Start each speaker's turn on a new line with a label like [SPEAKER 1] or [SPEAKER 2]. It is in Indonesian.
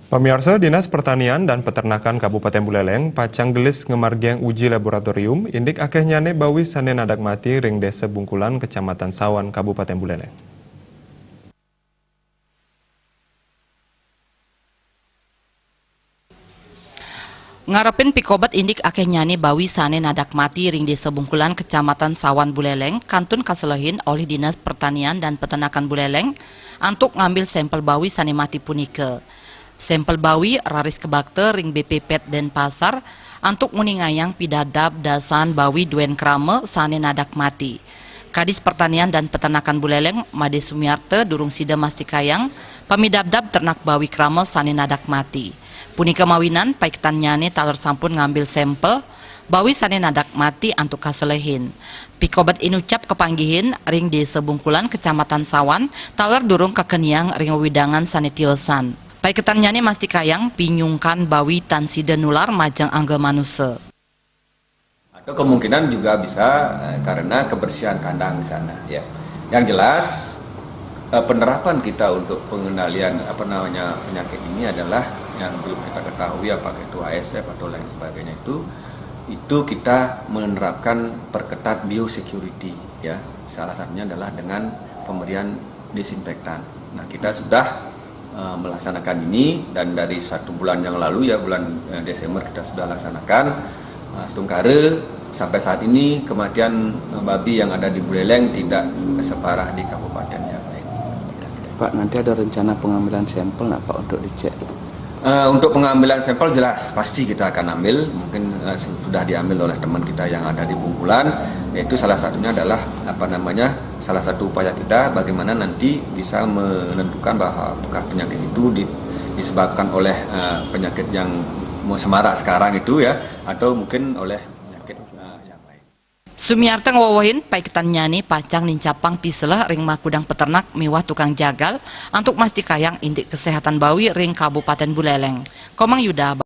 [SPEAKER 1] Pemirsa Dinas Pertanian dan Peternakan Kabupaten Buleleng pacang gelis ngemargiang uji laboratorium indik akeh nyane bawi sane nadak mati ring desa Bungkulan Kecamatan Sawan Kabupaten Buleleng.
[SPEAKER 2] Ngarepin pikobat indik akeh nyane bawi sane nadak mati ring desa Bungkulan Kecamatan Sawan Buleleng kantun kaselehin oleh Dinas Pertanian dan Peternakan Buleleng untuk ngambil sampel bawi sane mati punike. Sampel bawi raris kebakter ring BPPet Denpasar untuk nguningayang pidadab dasan bawi duen krame sane nadak mati. Kadis Pertanian dan Peternakan Buleleng Made Sumiarte durung sida mastikayang pamidabdab ternak bawi krame sane nadak mati. Punika mawinan paiketan nyane taler sampun ngambil sampel bawi sane nadak mati antuk kaselehin. Pikobat inucap kepanggihin ring desa Bungkulan Kecamatan Sawan taler durung kekeniang ring widangan sane tiosan. Paiketan nyane mastikayang pinyungkan bawi tan sida nular majang angga manusia.
[SPEAKER 3] Atau kemungkinan juga bisa karena kebersihan kandang di sana ya. Yang jelas penerapan kita untuk pengendalian penyakit ini adalah yang belum kita ketahui apakah itu ASF atau lain sebagainya itu kita menerapkan perketat biosecurity ya. Salah satunya adalah dengan pemberian disinfektan. Nah, kita sudah melaksanakan ini dan dari 1 bulan yang lalu ya bulan Desember kita sudah laksanakan setungkare sampai saat ini kematian babi yang ada di Buleleng tidak separah di kabupaten yang lain.
[SPEAKER 4] Pak, nanti ada rencana pengambilan sampel nggak Pak untuk dicek?
[SPEAKER 3] Untuk pengambilan sampel jelas pasti kita akan ambil, mungkin sudah diambil oleh teman kita yang ada di Bungkulan, yaitu salah satunya adalah salah satu upaya kita bagaimana nanti bisa menentukan bahwa apakah penyakit itu disebabkan oleh penyakit yang semarak sekarang itu ya atau mungkin oleh penyakit yang lain.
[SPEAKER 2] Sumiarte ngawawahin paiketan nyane pacang nincapang piselah ring makudang peternak miwah tukang jagal untuk mastikayang indik kesehatan bawi ring Kabupaten Buleleng. Komang Yuda.